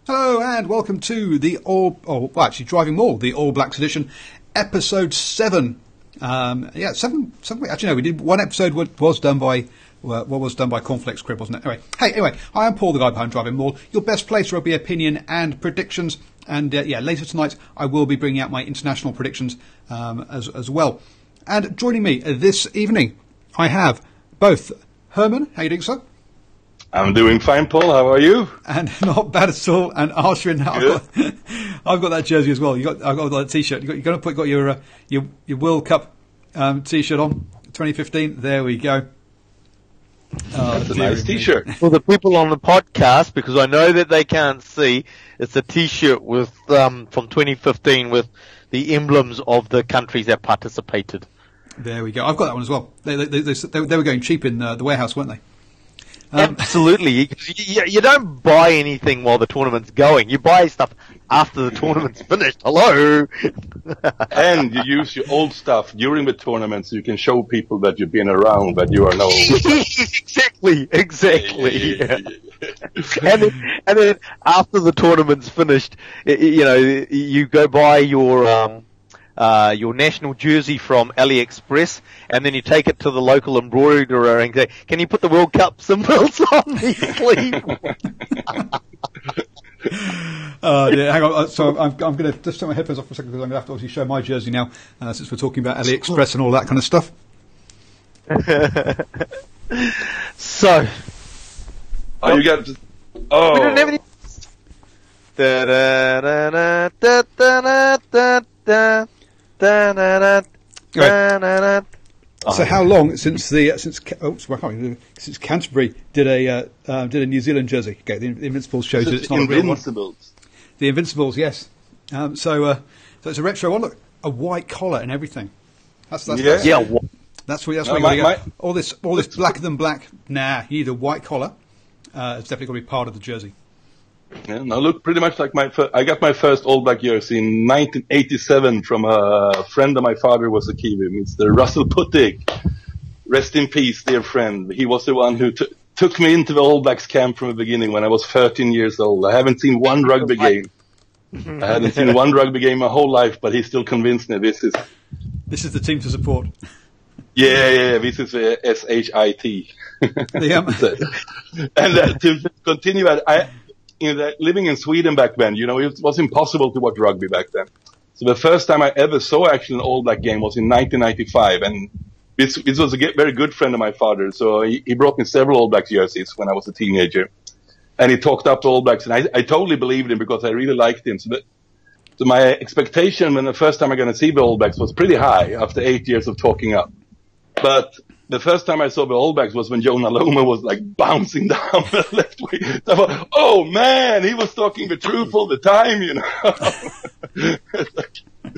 Hello and welcome to the DrivingMaul, the All Blacks Edition, episode 7. 7. Actually, no, we did one episode. What was done by Cornflakes Crib, wasn't it? Anyway, I am Paul, the guy behind DrivingMaul, your best place for rugby opinion and predictions. And later tonight I will be bringing out my international predictions as well. And joining me this evening, I have both Herman. How are you doing, sir? I'm doing fine, Paul. How are you? And not bad at all. And Ashwin, I've got that jersey as well. I've got that T-shirt. You've got your World Cup T-shirt on, 2015. There we go. That's a nice T-shirt. For the people on the podcast, because I know that they can't see, it's a T-shirt with from 2015 with the emblems of the countries that participated. There we go. I've got that one as well. They were going cheap in the warehouse, weren't they? Absolutely. You don't buy anything while the tournament's going. You buy stuff after the tournament's finished. Hello. And you use your old stuff during the tournament so you can show people that you've been around, but you are no. Exactly. and then after the tournament's finished, you go buy your national jersey from AliExpress, and then you take it to the local embroiderer and say, "Can you put the World Cup symbols on me, please?" Hang on. So I'm going to just take my headphones off for a second because I'm going to have to obviously show my jersey now, since we're talking about AliExpress and all that kind of stuff. So, you got. We don't have any. So how long since Canterbury did a New Zealand jersey? Okay, the Invincibles shows that it's not a real one. The Invincibles, yes. So it's a retro one. Look, a white collar and everything. That's where you go. All this blacker than black. Nah, you need a white collar. It's definitely going to be part of the jersey. Yeah, now look pretty much like I got my first All Black jersey in 1987 from a friend of my father was a Kiwi, Mr. Russell Puttig. Rest in peace, dear friend. He was the one who took me into the All Blacks camp from the beginning when I was 13 years old. I haven't seen one rugby game. I hadn't seen one rugby game my whole life, but he still convinced me this is the team to support. Yeah, this is SHIT. And to continue, living in Sweden back then, it was impossible to watch rugby back then. So the first time I ever saw actually an All Black game was in 1995, and this was a very good friend of my father. So he brought me several All Blacks jerseys when I was a teenager, and he talked up the All Blacks, and I totally believed him because I really liked him. So my expectation when the first time I'm going to see the All Blacks was pretty high after 8 years of talking up. But the first time I saw the All Blacks was when Jonah Loma was like bouncing down the left wing. So I thought, oh man, he was talking the truth all the time,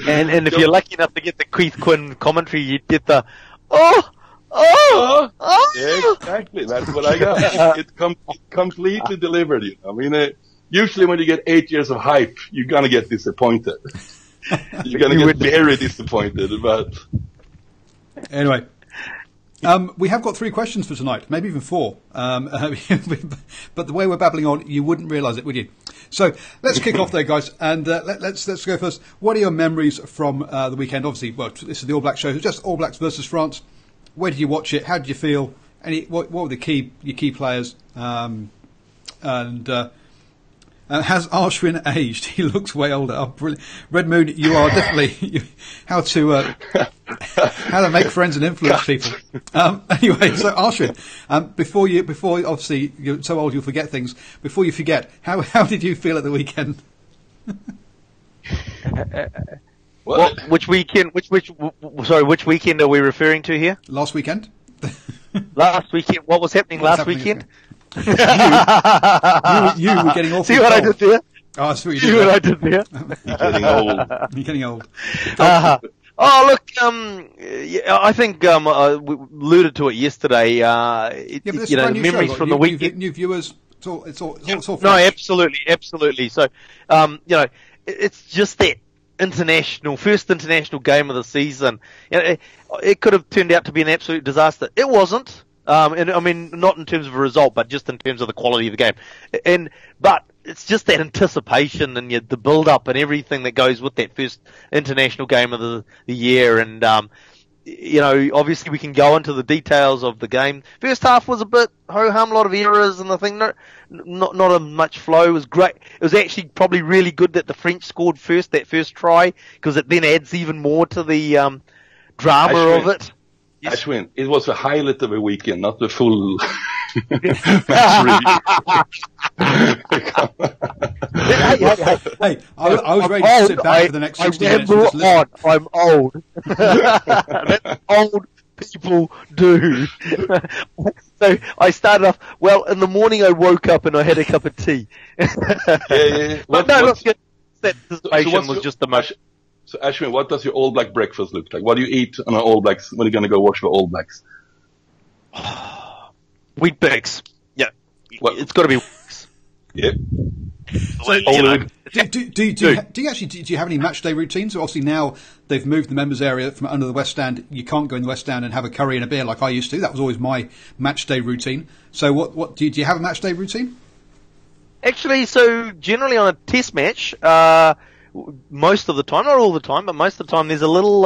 And if you're lucky enough to get the Keith Quinn commentary, you get the Yeah, exactly. That's what I got. It completely delivered. Usually when you get 8 years of hype, you're gonna get disappointed. You're gonna get very disappointed. But anyway. We have got 3 questions for tonight, maybe even 4. But the way we're babbling on, you wouldn't realise it, would you? So let's kick off there, guys, and let's go first. What are your memories from the weekend? Obviously, this is the All Blacks show. It's just All Blacks versus France. Where did you watch it? How did you feel? What were your key players? Has Ashwin aged? He looks way older. Oh, brilliant. Red Moon, you are definitely how to make friends and influence people. Anyway, so Ashwin, before obviously you're so old you'll forget things. Before you forget, how did you feel at the weekend? Which weekend? Which weekend are we referring to here? Last weekend. Last weekend. What was happening last weekend? You were getting awful. See what I did there? Oh, I see what you did. See what I did there? You're getting old. I think we alluded to it yesterday. Memories from the weekend. New viewers. It's all fresh. No, absolutely. So, it's just that first international game of the season. It could have turned out to be an absolute disaster. It wasn't. And I mean, not in terms of a result, but just in terms of the quality of the game. But it's just that anticipation and the build-up and everything that goes with that first international game of the year. And, obviously we can go into the details of the game. First half was a bit ho-hum, a lot of errors and the thing. Not a much flow. It was great. It was actually probably really good that the French scored that first try, because it then adds even more to the drama of it. Yes. Ashwin, it was a highlight of a weekend, not the full match Hey, I was ready to sit back for the next 60 minutes and just listen. I'm old. That's old people do. So I started off, in the morning I woke up and I had a cup of tea. Yeah. That situation was just the most... So, Ashwin, what does your All Black breakfast look like? What do you eat on an All Blacks when you're going to go watch the All Blacks? Wheat Bix. Yeah. It's got to be Wheat. Yeah. So, do you have any match day routines? So obviously now they've moved the members area from under the West Stand. You can't go in the West Stand and have a curry and a beer like I used to. That was always my match day routine. So what do you have a match day routine? Actually, so generally on a test match, most of the time, not all the time, but most of the time, there's a little,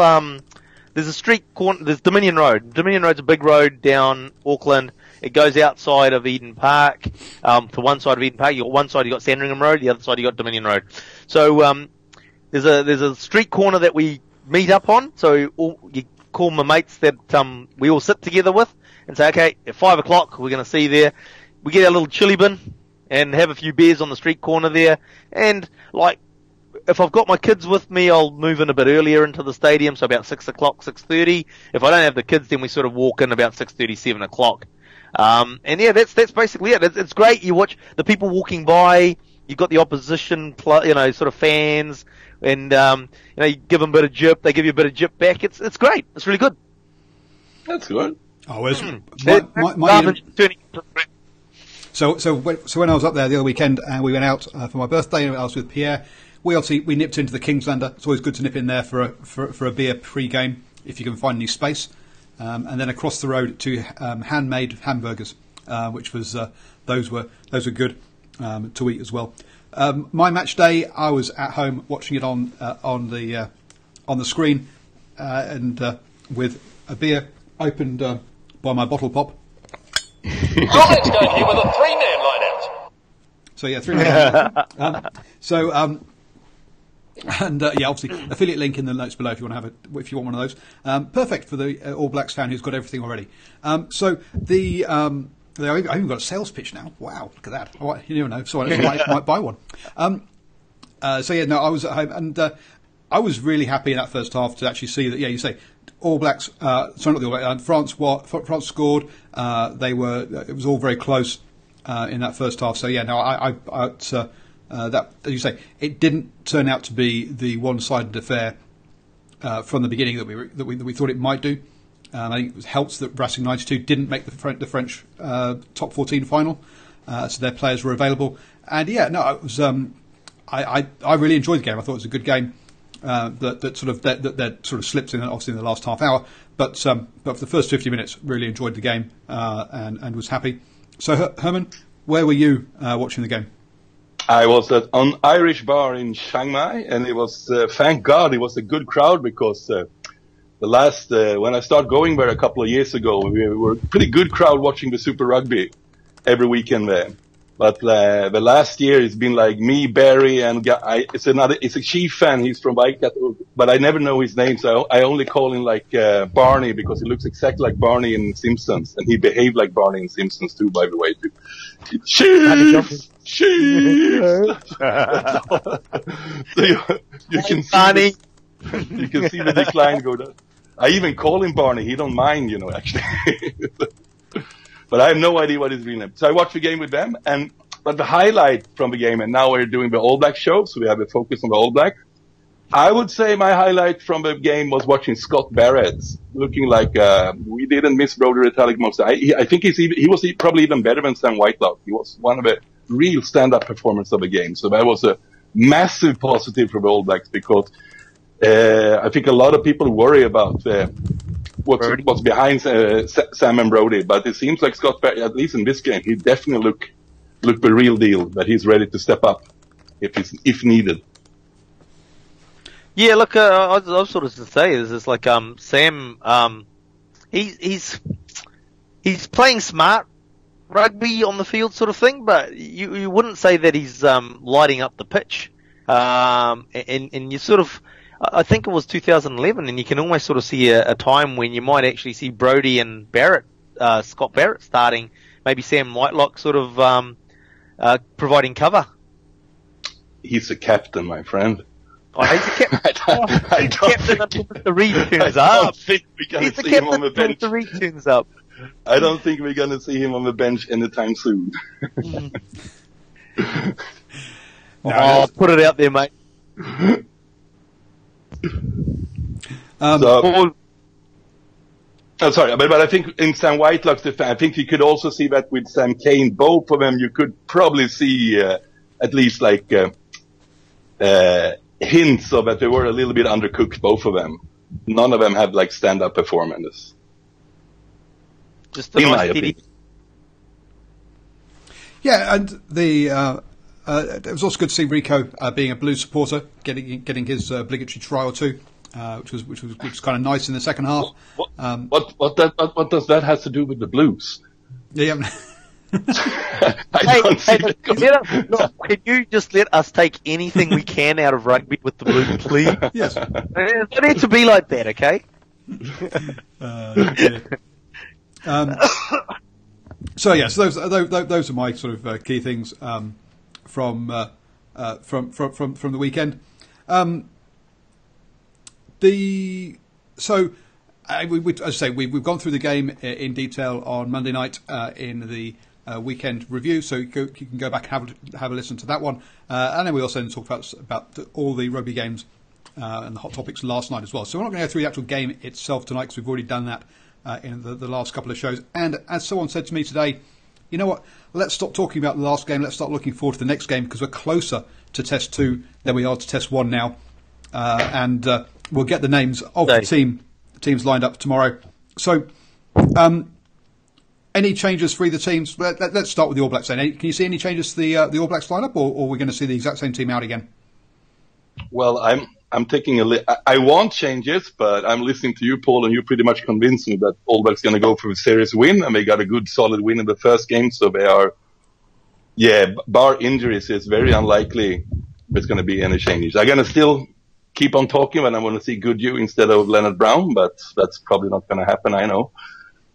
there's a street corner, there's Dominion Road. Dominion Road's a big road down Auckland. It goes outside of Eden Park. To one side of Eden Park, you got one side you got Sandringham Road, the other side you got Dominion Road. So, there's a street corner that we meet up on. So you call my mates that, we all sit together with and say, okay, at 5 o'clock, we're going to see you there. We get our little chili bin and have a few beers on the street corner there. And if I've got my kids with me, I'll move in a bit earlier into the stadium, so about 6 o'clock, 6:30. If I don't have the kids, then we sort of walk in about 6:30, 7 o'clock. And yeah, that's basically it. It's great. You watch the people walking by. You've got the opposition, sort of fans, and you give them a bit of jip. They give you a bit of jip back. It's great. It's really good. That's good. Oh, So when I was up there the other weekend and we went out for my birthday, I was with Pierre. We nipped into the Kingslander. It's always good to nip in there for a beer pre-game if you can find any space. And then across the road to handmade hamburgers, which was those were good to eat as well. My match day, I was at home watching it on the screen and with a beer opened by my Bottlepop. Rolex going here with a 3-man line-out. So yeah, 3-man line-out. And obviously, affiliate link in the notes below if you want one of those. Perfect for the All Blacks fan who's got everything already. So I even got a sales pitch now. Wow, look at that! You never know. So I might buy one. I was at home and I was really happy in that first half to actually see that. Yeah, you say All Blacks. Sorry, not the All Blacks. France scored. It was all very close in that first half. So yeah, that, as you say, it didn't turn out to be the one-sided affair from the beginning that we thought it might do. I think it helps that Racing 92 didn't make the French top 14 final, so their players were available. And yeah, no, it was. I really enjoyed the game. I thought it was a good game that sort of slipped in obviously in the last half hour, but for the first 50 minutes, really enjoyed the game and was happy. So Herman, where were you watching the game? I was at an Irish bar in Chiang Mai, and it was, thank God, it was a good crowd because when I started going there a couple of years ago, we were a pretty good crowd watching the Super Rugby every weekend there. But the last year it's been like me, Barry, and it's a chief fan. He's from Waikato, but I never know his name, so I only call him like Barney because he looks exactly like Barney in Simpsons, and he behaved like Barney in Simpsons too, by the way. Chiefs! Chiefs! So you can see you can see the decline go down. I even call him Barney. He don't mind, actually. But I have no idea what his real name is. So I watched the game with them, but the highlight from the game, and now we're doing the All Black show, so we have a focus on the All Black. I would say my highlight from the game was watching Scott Barrett, looking like we didn't miss Brodie Retallick most. I think he was probably even better than Sam Whitelock. He was one of the real stand-up performance of the game. So that was a massive positive for the All Blacks because I think a lot of people worry about what's behind Sam and Brody. But it seems like Scott Barrett, at least in this game, he definitely look the real deal. That he's ready to step up if needed. Yeah, look, I was sort of to say is like Sam, he's playing smart rugby on the field, sort of thing, but you wouldn't say that he's lighting up the pitch. And you sort of, I think it was 2011, and you can almost sort of see a time when you might actually see Brody and Barrett, Scott Barrett starting, maybe Sam Whitelock sort of providing cover. He's a captain, my friend. Oh, he's a captain. He's captain until Mr. Reed turns up. He's the captain until Mr. Reed turns up. I don't think we're going to see him on the bench anytime soon. I'll put it out there, mate. Sorry, but I think in Sam Whitelock's defense, I think you could also see that with Sam Kane. Both of them, you could probably see at least like hints of that they were a little bit undercooked, both of them. None of them had like stand-up performances. Just in my opinion. Yeah, and it was also good to see Rico being a Blues supporter, getting his obligatory try or two, which was kind of nice in the second half. What does that have to do with the Blues? Yeah. Can you just let us take anything we can out of rugby with the Blues, please? Yes. It doesn't need to be like that, okay? So those are my sort of key things from the weekend. As I say, we've gone through the game in detail on Monday night in the weekend review, so you can go back and have a listen to that one. And then we also talk about all the rugby games and the hot topics last night as well. So we're not going to go through the actual game itself tonight because we've already done that in the last couple of shows. And as someone said to me today, you know what, let's stop talking about the last game, let's start looking forward to the next game because we're closer to Test 2 than we are to Test 1 now. And we'll get the names of the teams lined up tomorrow. So, any changes for either teams? Let's start with the All Blacks then. Can you see any changes to the All Blacks lineup, or are we going to see the exact same team out again? Well, I'm taking I want changes, but I'm listening to you, Paul, and you pretty much convinced me that All Blacks going to go for a serious win, and they got a good, solid win in the first game, so they are, bar injuries, it's very unlikely there's going to be any changes. I'm going to still keep on talking when I want to see Goodhue instead of Leonard Brown, but that's probably not going to happen, I know.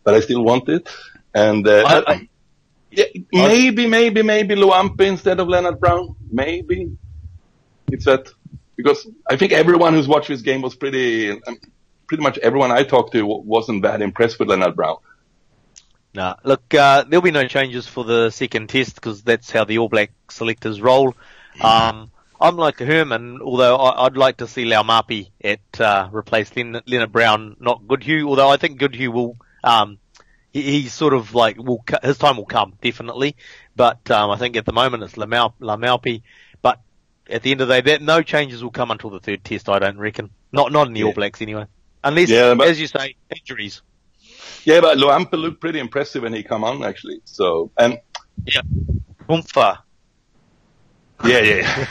But I still want it. And maybe Luampe instead of Leonard Brown. Maybe. It's that. Because I think everyone who's watched this game was pretty much everyone I talked to wasn't that impressed with Leonard Brown. No, look, there'll be no changes for the second test because that's how the All Black selectors roll. I'm like Herman, although I'd like to see Laumapi replace Leonard Brown, not Goodhue, although I think Goodhue will, he's sort of like, his time will come, definitely. But, I think at the moment it's Laumapi. But at the end of the day, no changes will come until the third test, I don't reckon. Not in the All Blacks anyway. Unless, as you say, injuries. Yeah, but Luampe looked pretty impressive when he come on, actually. So, and. Yeah. Boomfa. Yeah.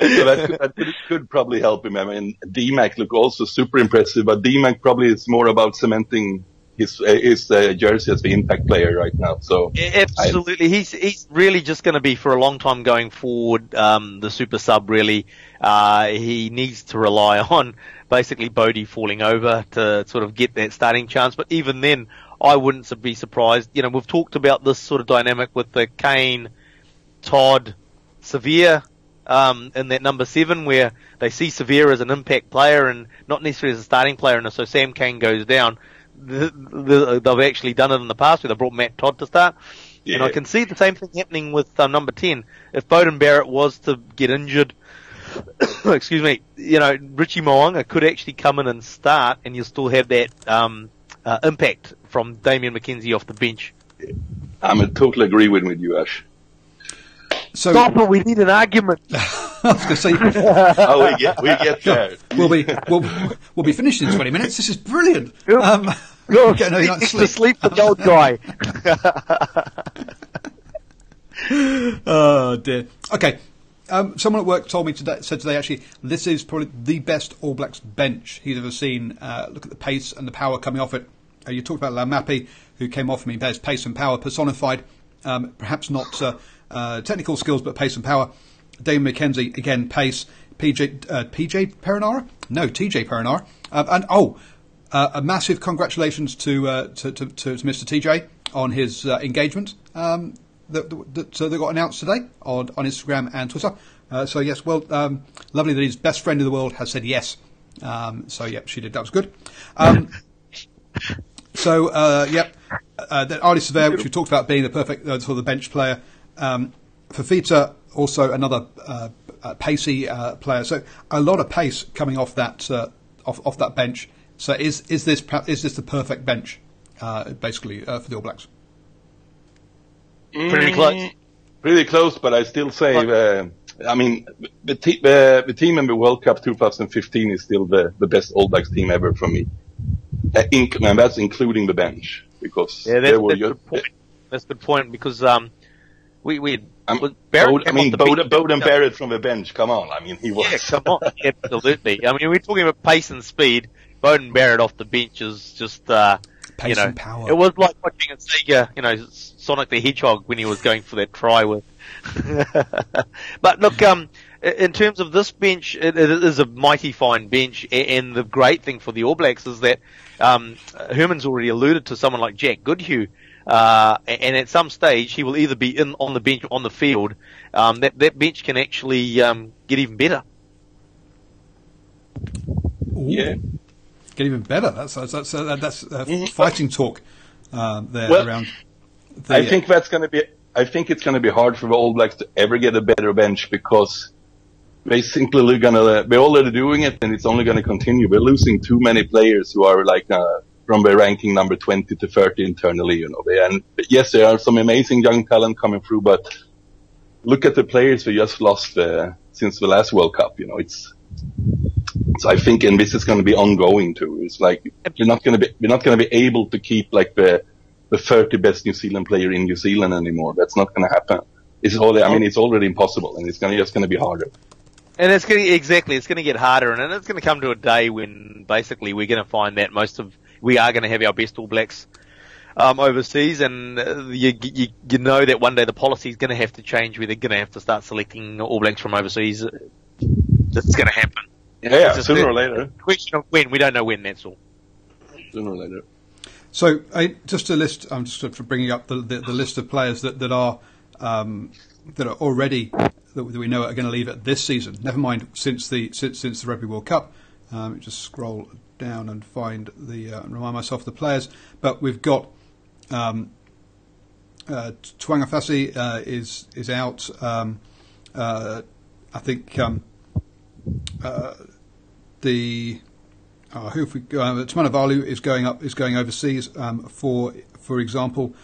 So that could probably help him. I mean, D-Mac look also super impressive, but D-Mac probably is more about cementing his jersey as the impact player right now. So absolutely, he's really just going to be for a long time going forward. The super sub really, he needs to rely on basically Bodie falling over to sort of get that starting chance. But even then, I wouldn't be surprised. You know, we've talked about this sort of dynamic with the Kane, Todd, Severe, in that number 7 where they see Severe as an impact player and not necessarily as a starting player, and so Sam Kane goes down. They've actually done it in the past where they brought Matt Todd to start. Yeah. And I can see the same thing happening with number 10. If Beauden Barrett was to get injured, excuse me, you know, Richie Mo'unga could actually come in and start and you'll still have that impact from Damien McKenzie off the bench. I'm in total agreement with you, Ash. So, stop it, we need an argument. I was going to say, we get there. we'll be finished in 20 minutes. This is brilliant. Look, Getting a night's to sleep for the old guy. Oh dear. Okay. Someone at work said today actually this is probably the best All Blacks bench he's ever seen. Look at the pace and the power coming off it. You talked about Lamapi, who came off. I mean, there's pace and power personified. Perhaps not technical skills, but pace and power. Dame McKenzie, again, pace. TJ Perenara? No, TJ Perenara. A massive congratulations to Mr. TJ on his engagement that got announced today on Instagram and Twitter. So yes, well, lovely that his best friend in the world has said yes. So yep, she did. That was good. That Arlie Surveyor, which we talked about being the perfect sort of the bench player. Fafita, also another pacey player. So a lot of pace coming off that off that bench. So is this the perfect bench, basically, for the All Blacks? Pretty close. Pretty close, but I still say, the team in the World Cup 2015 is still the best All Blacks team ever for me. And that's including the bench, because that's a good point, because Bowden Barrett from the bench. Come on, I mean, he was. Yeah, come on, absolutely. I mean, we're talking about pace and speed. Bowden Barrett off the bench is just, pace and power. It was like watching a Sega, Sonic the Hedgehog when he was going for that try with. But look, in terms of this bench, it is a mighty fine bench, and the great thing for the All Blacks is that Herman's already alluded to someone like Jack Goodhue, and at some stage he will either be on the bench or on the field. That bench can actually get even better. Ooh. Yeah, get even better. That's fighting talk around. I think it's going to be hard for the All Blacks to ever get a better bench, because they're already doing it, and it's only going to continue. We're losing too many players who are from the ranking number 20 to 30 internally, And yes, there are some amazing young talent coming through, but look at the players we just lost since the last World Cup. So I think, and this is going to be ongoing too. It's like we're not going to be able to keep the 30 best New Zealand player in New Zealand anymore. That's not going to happen. It's already impossible, and it's just going to be harder. And it's going to get harder, and it's going to come to a day when basically we're going to find that we are going to have our best All Blacks overseas, and you know that one day the policy is going to have to change, where they're going to have to start selecting All Blacks from overseas. That's going to happen. Yeah, sooner or later. Question of when. We don't know when, that's all. Sooner or later. So just a list. I'm just bringing up the list of players that are already that we know are going to leave it this season. Never mind since the Rugby World Cup. Just scroll down and find remind myself of the players. But we've got Tuangafasi is out. I think Tamanavalu is going overseas. For example,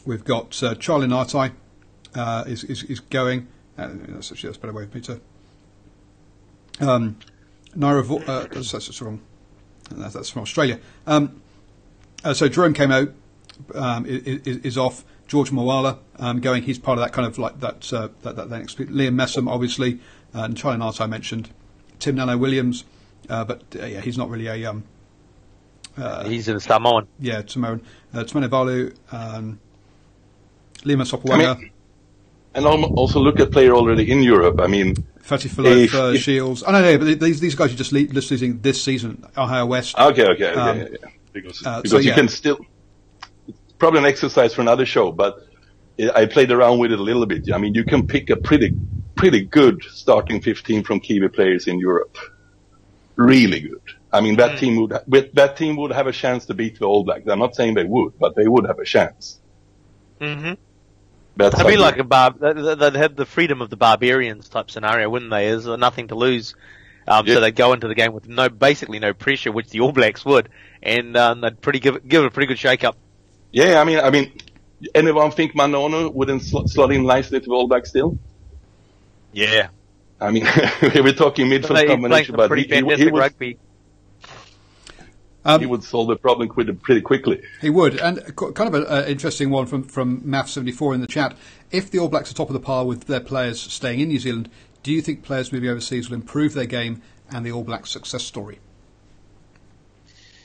we've got Charlie Nartai is going. That's a better way for me to. That's wrong. That's from Australia. So Jerome Camo is off. George Moala going. He's part of that kind of like that next. Liam Messam, obviously, and Charlie Nartai I mentioned. Tim Nano Williams, but he's not really a. He's in Samoan. Yeah, Samoan. Tamanavalu, Lima Sopoaga. And also look at player already in Europe. I mean, Fatifalo, Shields. Oh no, but these guys are just losing this season. Ohio West. Okay. Yeah. Because you can still. It's probably an exercise for another show, but I played around with it a little bit. I mean, you can pick a pretty good starting 15 from Kiwi players in Europe. Really good. I mean, that team would have a chance to beat the All Blacks. I'm not saying they would, but they would have a chance. Mm-hmm. It'd be like they'd have the freedom of the barbarians type scenario, wouldn't they? There's nothing to lose. So they'd go into the game with basically no pressure, which the All Blacks would, and they'd give it a pretty good shake-up. Yeah, I mean, anyone think Manono wouldn't slot in nicely to the All Blacks still? Yeah, I mean, we were talking midfield combination, but he would, rugby. He would solve the problem pretty quickly. He would. And kind of an interesting one from Math74 in the chat. If the All Blacks are top of the pile with their players staying in New Zealand, do you think players moving overseas will improve their game and the All Blacks' success story?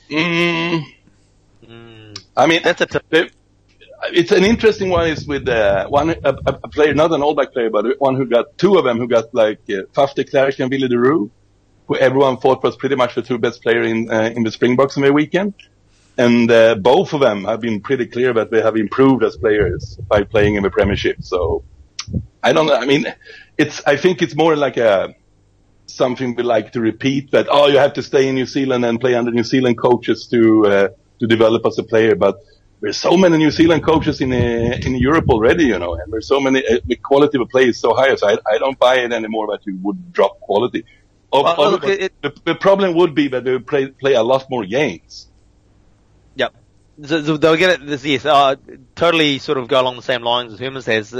I mean, it's an interesting one. Is with a player, not an All Black player, but one who got two of them who got like Faf de Klerk and Willy de Roux, who everyone thought was pretty much the two best players in the Springboks on the weekend. And both of them have been pretty clear that they have improved as players by playing in the Premiership. So I don't know. I mean, I think it's more like something we like to repeat, that you have to stay in New Zealand and play under New Zealand coaches to develop as a player. But there's so many New Zealand coaches in Europe already, and there's so many. The quality of the play is so high, so I don't buy it anymore that you would drop quality. The problem would be that they would play a lot more games. Yep. So they'll get it. Yes, totally sort of go along the same lines as Herman says.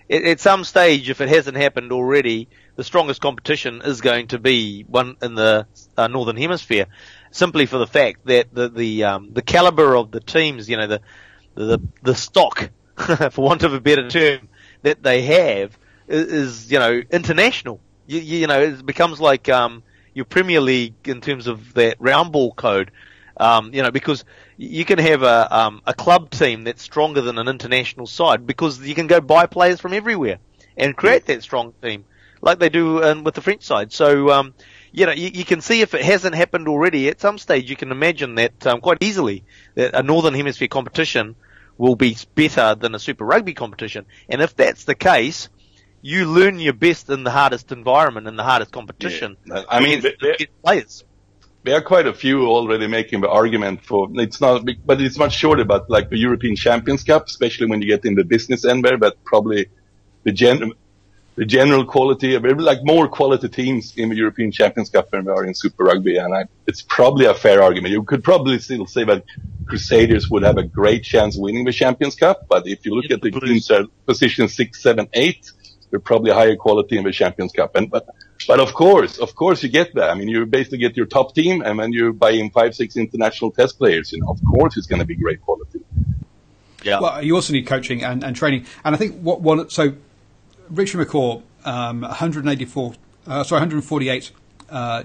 At some stage, if it hasn't happened already, the strongest competition is going to be one in the Northern Hemisphere, simply for the fact that the caliber of the teams, the stock, for want of a better term, that they have is international. It becomes like your Premier League in terms of that round ball code. Because you can have a club team that's stronger than an international side because you can go buy players from everywhere and create that strong team like they do with the French side. So, you can see if it hasn't happened already at some stage, you can imagine that quite easily that a Northern Hemisphere competition will be better than a Super Rugby competition. And if that's the case, you learn your best in the hardest environment and the hardest competition. Yeah. I mean, players. There are quite a few already making the argument for, it's not, but it's much shorter, but like the European Champions Cup, especially when you get in the business end there, but probably the general quality, like more quality teams in the European Champions Cup than there are in Super Rugby, and it's probably a fair argument. You could probably still say that Crusaders would have a great chance winning the Champions Cup, but if you look at the teams position 6, 7, 8, they're probably higher quality in the Champions Cup. But of course you get that. I mean, you basically get your top team, and then you buy in 5, 6 international test players. Of course it's going to be great quality. Yeah. Well, you also need coaching and training. And I think so Richard McCaw, 148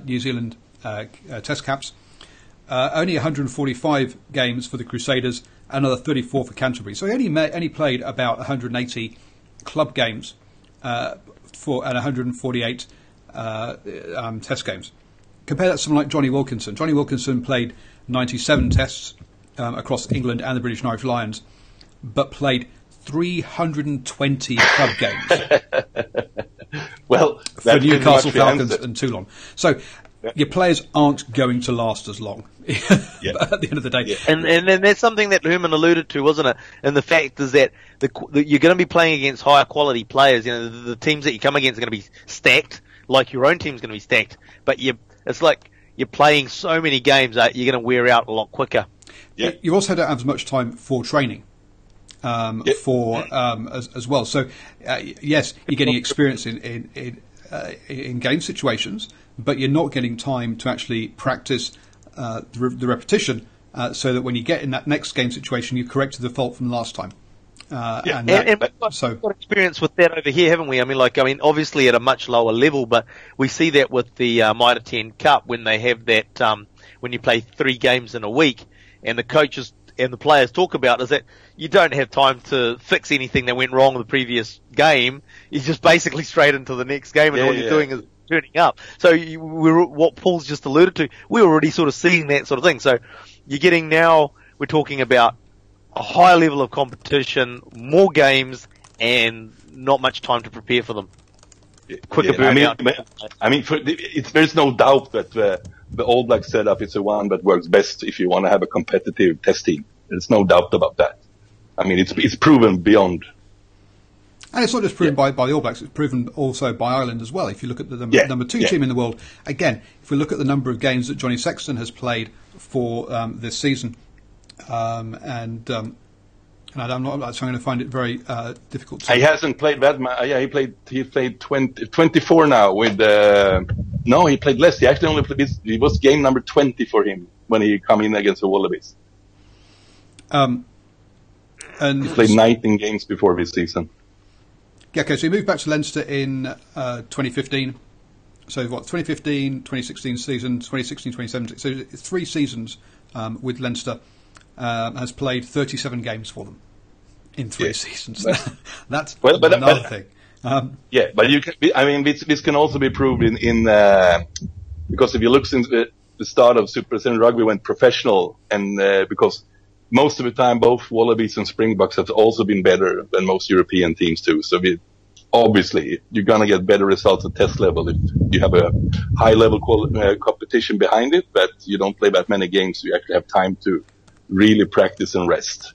New Zealand test caps, only 145 games for the Crusaders, another 34 for Canterbury. So he only played about 180 club games and 148 test games. Compare that to someone like Johnny Wilkinson. Johnny Wilkinson played 97 tests across England and the British and Irish Lions, but played 320 club games. Well, for Newcastle Falcons and Toulon. So your players aren't going to last as long at the end of the day. Yeah. And that's something that Herman alluded to, wasn't it? And the fact is that you're going to be playing against higher quality players. The teams that you come against are going to be stacked, like your own team's going to be stacked. But it's like you're playing so many games that you're going to wear out a lot quicker. Yeah. You also don't have as much time for training. As well. So, yes, you're getting experience in game situations, but you're not getting time to actually practice the repetition, so that when you get in that next game situation, you've corrected the fault from last time. And we've got experience with that over here, haven't we? I mean, obviously at a much lower level, but we see that with the Mitre 10 Cup when they have that when you play 3 games in a week, and the coaches and the players talk about is that you don't have time to fix anything that went wrong in the previous game. You're just basically straight into the next game, and all you're doing is turning up. So what Paul's just alluded to, we're already sort of seeing that sort of thing. So you're getting now, we're talking about a high level of competition, more games, and not much time to prepare for them. Quicker burnout. I mean, there's no doubt that the All Black setup is the one that works best if you want to have a competitive test team. There's no doubt about that. I mean, it's proven beyond. And it's not just proven by the All Blacks, it's proven also by Ireland as well. If you look at the number 2 team in the world, again, if we look at the number of games that Johnny Sexton has played for this season, and And I'm not, so I'm going to find it very difficult to... He hasn't played that much. Yeah, he played 24 now with... no, he played less. He actually only played... It was game number 20 for him when he come in against the Wallabies. And he played 19 games before this season. Yeah, okay, so he moved back to Leinster in 2015. So 2015, 2016 season, 2016, 2017. So 3 seasons with Leinster. Has played 37 games for them in 3 seasons. That's another thing. But you can, I mean, this can also be proved in because if you look since the start of Super 7 Rugby went professional, and because most of the time both Wallabies and Springboks have also been better than most European teams too. So obviously you're gonna get better results at test level if you have a high level competition behind it, but you don't play that many games. So you actually have time to really practice and rest,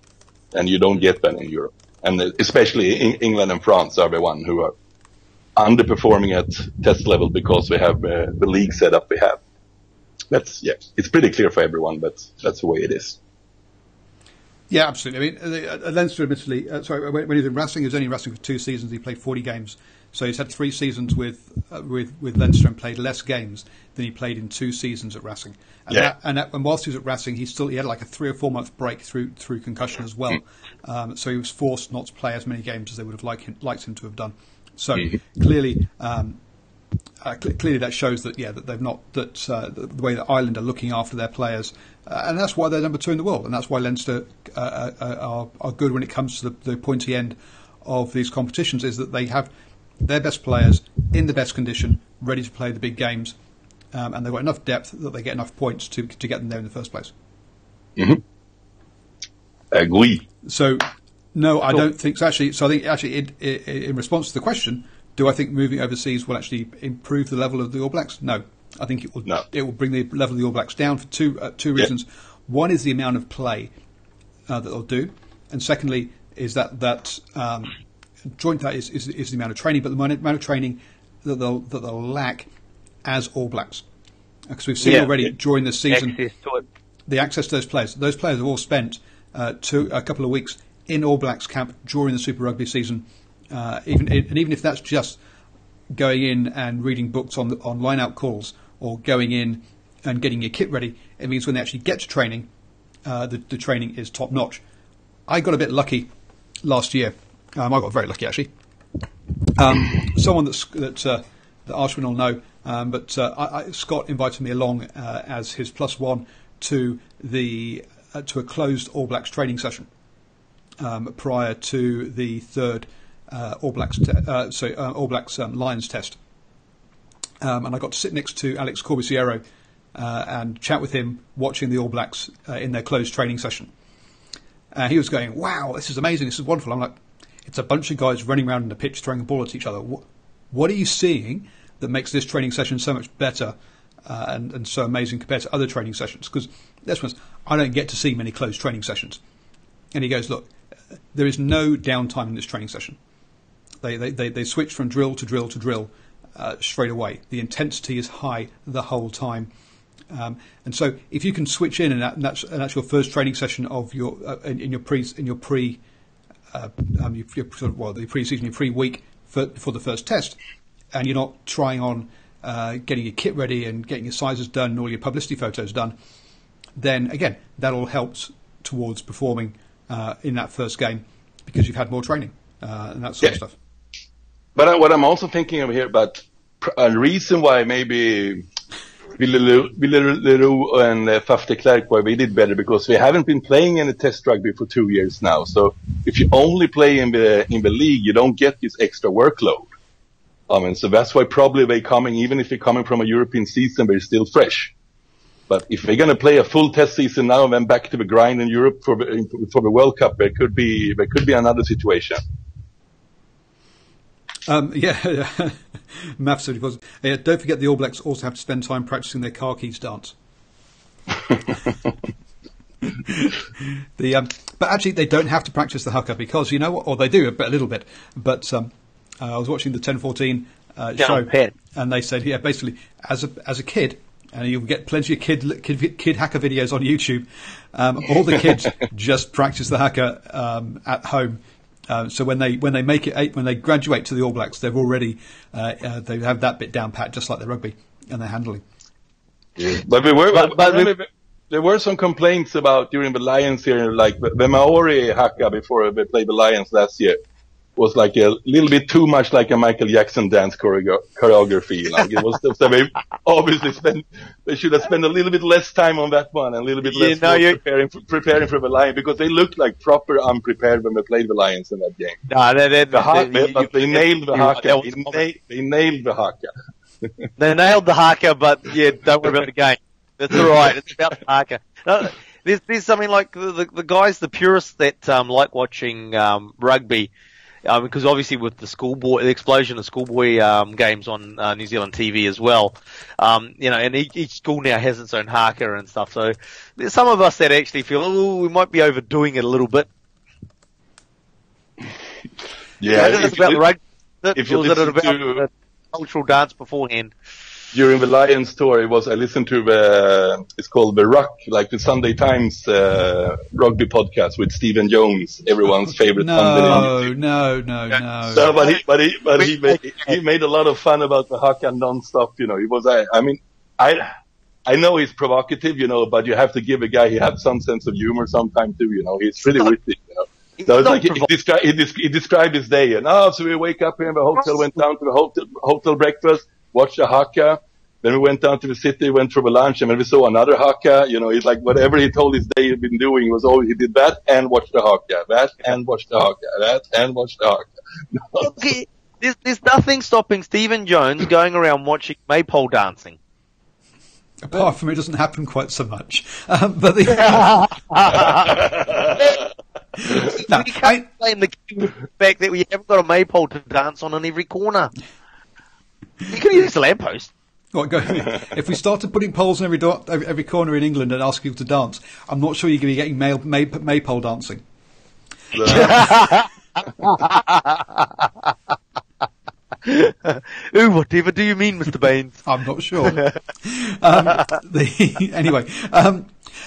and you don't get that in Europe. And especially England and France are the one who are underperforming at test level because we have the league setup we have. It's pretty clear for everyone, but that's the way it is. Yeah, absolutely. I mean, Leinster, admittedly, when he was in Racing, he was only in Racing for 2 seasons. He played 40 games, so he's had 3 seasons with Leinster and played less games than he played in 2 seasons at Racing. And whilst he was at Racing, he had like a 3 or 4 month break through concussion as well. So he was forced not to play as many games as they would have liked him to have done. So clearly that shows that that they've not the way that Ireland are looking after their players, and that's why they're number 2 in the world, and that's why Leinster are good when it comes to the pointy end of these competitions, is that they have their best players in the best condition, ready to play the big games, and they've got enough depth that they get enough points to get them there in the first place. Agree. So, no, I don't think so. So I think in response to the question, do I think moving overseas will actually improve the level of the All Blacks? No, I think it will. No. It will bring the level of the All Blacks down for two reasons. One is the amount of play that they'll do, and secondly is that joint that is the amount of training, but the amount of training that they'll lack as All Blacks, because we've seen already during the season the access to those players. Those players have all spent a couple of weeks in All Blacks camp during the Super Rugby season. Even if that's just going in and reading books on line-out calls, or going in and getting your kit ready, it means when they actually get to training, the training is top-notch. I got a bit lucky last year. I got very lucky, actually. Someone that Archman will know, but Scott invited me along as his +1 to a closed All Blacks training session prior to the third All Blacks Lions test, and I got to sit next to Alex Corbisiero and chat with him, watching the All Blacks in their closed training session. He was going, "Wow, this is amazing! This is wonderful." I'm like, "It's a bunch of guys running around in the pitch throwing a ball at each other. What are you seeing that makes this training session so much better and so amazing compared to other training sessions?" Because let's be honest, I don't get to see many closed training sessions. And he goes, "Look, there is no downtime in this training session. They switch from drill to drill to drill straight away. The intensity is high the whole time, and so if you can switch in and that's your first training session of your the pre-season, your pre-week for the first test, and you're not trying on getting your kit ready and getting your sizes done and all your publicity photos done, then again that all helps towards performing in that first game because you've had more training and that sort of stuff." But what I'm also thinking of here about a reason why maybe Leroux and Faf de Klerk, why we did better, because we haven't been playing any test rugby for 2 years now. So if you only play in the league, you don't get this extra workload. So that's why probably even if they're coming from a European season, they're still fresh. But if we're going to play a full test season now and then back to the grind in Europe for the World Cup, there could be another situation. Math said, because don't forget the All Blacks also have to spend time practicing their car keys dance. But actually, they don't have to practice the haka because you know what? Or they do a little bit. But I was watching the 10-14 show, and they said, basically, as a kid, and you'll get plenty of kid haka videos on YouTube. All the kids just practice the haka at home. So when they make it, when they graduate to the All Blacks, they've already they have that bit down pat, just like the rugby, and they're handling. Yeah. But there were some complaints about during the Lions here, like the Maori haka before they played the Lions last year was like a little bit too much like a Michael Jackson dance choreography. Like it was so they obviously they should have spent a little bit less time on that one and a little bit less preparing for the Lions, because they looked like proper unprepared when they played the Lions in that game. No, they nailed the haka. They nailed the haka. They nailed the haka, but yeah, don't worry about the game. That's all right. It's about the haka. No, there's something like the guys, the purists that like watching rugby, because obviously with the explosion of schoolboy games on New Zealand TV as well, and each school now has its own haka and stuff. So there's some of us that actually feel, we might be overdoing it a little bit. Yeah, it's about the rugby. If you listen about the cultural dance beforehand. During the Lions tour, I listened to it's called The Ruck, like the Sunday Times rugby podcast with Stephen Jones, everyone's favorite. No. So, but he made a lot of fun about the haka non-stop. He was. I know he's provocative, but you have to give a guy, he has some sense of humor sometimes too. He's pretty witty. So it's like he described his day, and so we wake up here in the hotel, went down to the hotel breakfast, watched the haka, then we went down to the city, went for the lunch, and then we saw another haka. He's like, whatever he told his day he'd been doing was always, he did that and watched the haka, that and watched the haka, that and watched the haka. Okay, there's nothing stopping Stephen Jones going around watching maypole dancing. Apart from it doesn't happen quite so much. But no, you can't blame the fact that we haven't got a maypole to dance on every corner. You can use a lamppost. If we started putting poles in every corner in England and asking people to dance, I'm not sure you're going to be getting maypole dancing. Ooh, whatever do you mean, Mr. Baines? I'm not sure. Anyway,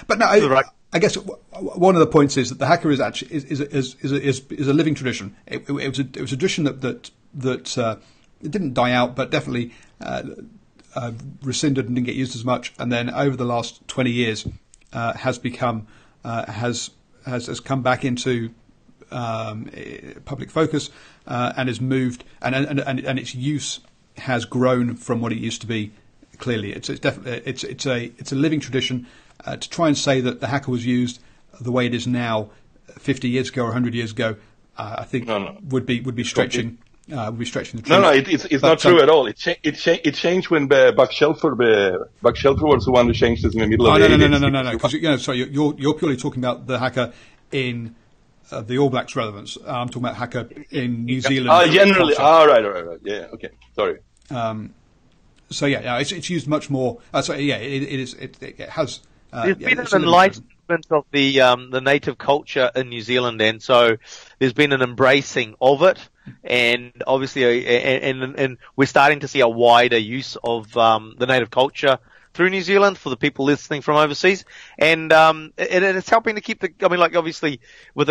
but no, I guess one of the points is that the haka is actually is a living tradition. It was a tradition that it didn't die out, but definitely rescinded and didn't get used as much. And then over the last 20 years, has become has come back into public focus and has moved, and its use has grown from what it used to be. Clearly, it's definitely it's a living tradition. To try and say that the haka was used the way it is now 50 years ago or 100 years ago, I think would be stretching. Would be stretching the truth. No, it's not true at all. It changed when Buck Shelford was the one who changed this in the middle of the 80s. No. Because sorry, you're purely talking about the haka in the All Blacks relevance. I'm talking about haka in New Zealand. Generally. Right. Yeah. Okay. Sorry. So it's used much more. It has. There's been an enlightenment of the native culture in New Zealand, and so there's been an embracing of it, and obviously, and we're starting to see a wider use of the native culture through New Zealand for the people listening from overseas, and it's helping to keep obviously with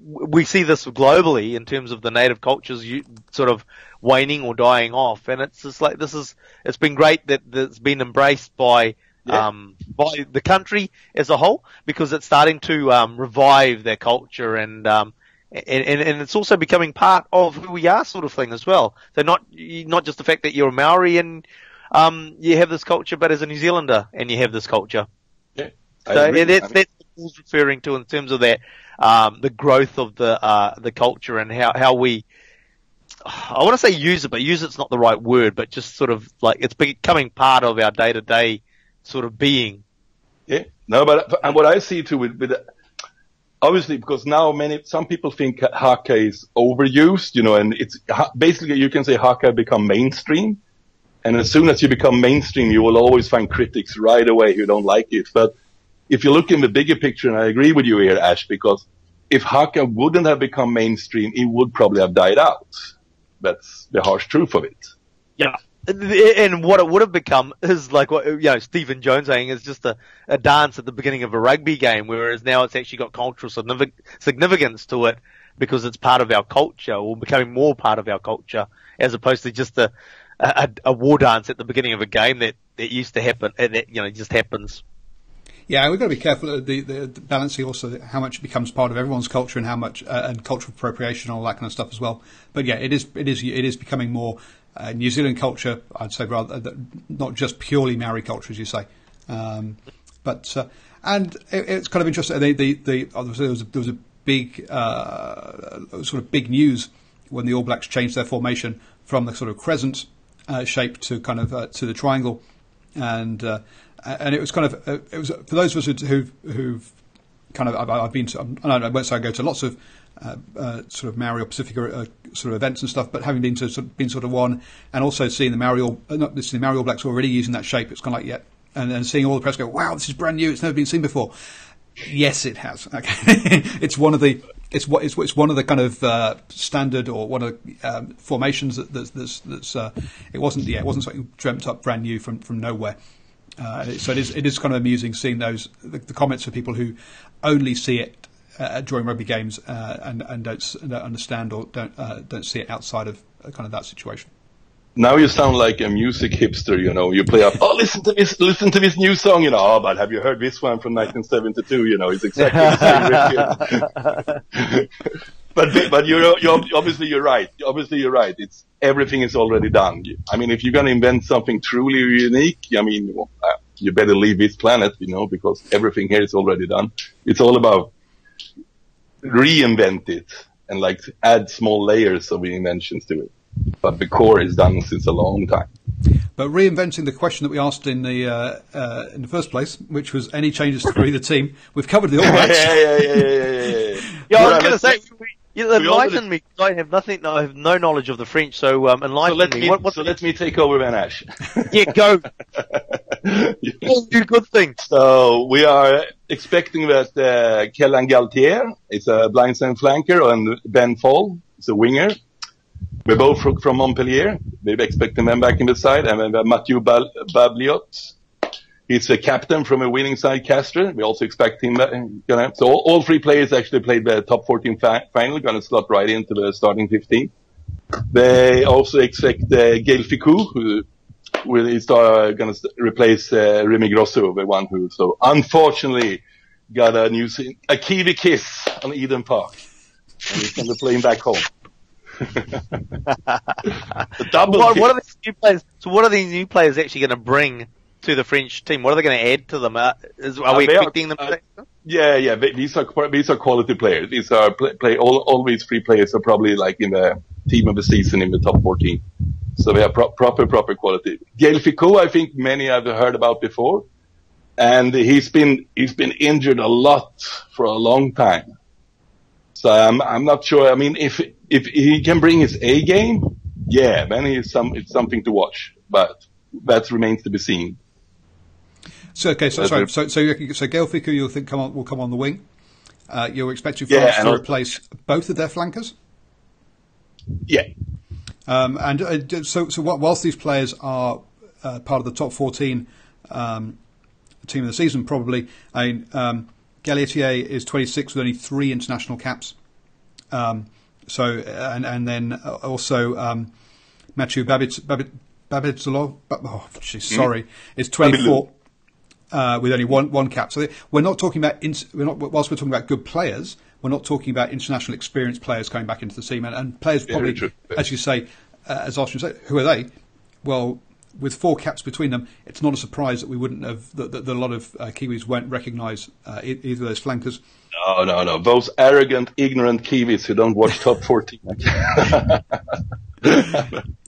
we see this globally in terms of the native cultures sort of waning or dying off, and it's just like it's been great that it's been embraced by the country as a whole, because it's starting to revive their culture, and it's also becoming part of who we are, sort of thing as well. So not just the fact that you're a Maori and you have this culture, but as a New Zealander and you have this culture. Yeah, so that's what Paul's referring to in terms of that the growth of the culture and how we. I want to say use it, but use it's not the right word, but just sort of like it's becoming part of our day-to-day sort of being. Yeah, no, and what I see too with obviously, because now some people think haka is overused, and it's basically you can say haka become mainstream, and as soon as you become mainstream, you will always find critics right away who don't like it. But if you look in the bigger picture, and I agree with you here, Ash, because if haka wouldn't have become mainstream, it would probably have died out. That's the harsh truth of it. Yeah. And what it would have become is like what Stephen Jones saying is just a dance at the beginning of a rugby game, whereas now it's actually got cultural significance to it because it's part of our culture, or becoming more part of our culture, as opposed to just a war dance at the beginning of a game that used to happen, and that just happens. Yeah, we've got to be careful the balancing also how much it becomes part of everyone's culture and how much and cultural appropriation and all that kind of stuff as well. But yeah, it is becoming more New Zealand culture, I'd say, rather not just purely Maori culture, as you say. And it's kind of interesting. There was a big sort of big news when the All Blacks changed their formation from the sort of crescent shape to kind of to the triangle, and it was kind of it was for those of us who've kind of I've been to, I won't say I go to lots of sort of Maori or Pacific sort of events and stuff, but having been to one, and also seeing the Maori All Blacks already using that shape, it's kind of like and seeing all the press go, wow, this is brand new, it's never been seen before. Yes, it has. Okay. It's one of the one of the kind of standard, or one of the formations that's it wasn't something dreamt up brand new from nowhere. So it is kind of amusing seeing the comments of people who only see it during rugby games and don't understand or don't see it outside of kind of that situation. Now you sound like a music hipster, you play up, listen to this new song, but have you heard this one from 1972, it's exactly the same riff. But you're right. Obviously you're right. Everything is already done. I mean, if you're going to invent something truly unique, you better leave this planet, because everything here is already done. It's all about reinvent it and add small layers of inventions to it. But the core is done since a long time. But reinventing the question that we asked in the first place, which was any changes to the team, we've covered the All Blacks. Yeah, I was going to say, enlighten me. I have no knowledge of the French, so enlighten me. Let me take over, Van Ash. Yeah, go. Good thing. So we are expecting that Kellan Galtier is a blindside flanker, and Ben Fall is a winger. We're both from Montpellier. We're expecting them back in the side. And then we have Mathieu Babliot. He's a captain from a winning side, Castres. We also expect him. So all three players actually played the top 14 final, going to slot right into the starting 15. They also expect Gail Ficou, who is going to replace Remy Grosso, the one who unfortunately got a Kiwi kiss on Eden Park. And he's going to play him back home. What are these new players? So, what are these new players actually going to bring to the French team? What are they going to add to them? Are we expecting them? Yeah. These are quality players. These are all these three players are probably in the team of the season in the top 14. So they have proper quality. Gail Ficou, I think many have heard about before, and he's been injured a lot for a long time. So I'm not sure. I mean, if he can bring his A game, yeah, then it's something to watch. But that remains to be seen. So okay, so Gail Ficou, you think will come on the wing. You're expecting France to replace both of their flankers. Yeah. So whilst these players are part of the top 14 team of the season, probably, Galtier is 26 with only 3 international caps. And then also Mathieu Babitzolo, is 24 with only one cap. So we're not talking about whilst we're talking about good players, we're not talking about international experienced players coming back into the team, and players probably, as you say, as Arsenal say, who are they? Well, with 4 caps between them, it's not a surprise that we wouldn't have that a lot of Kiwis won't recognise either of those flankers. No. Those arrogant, ignorant Kiwis who don't watch top 14.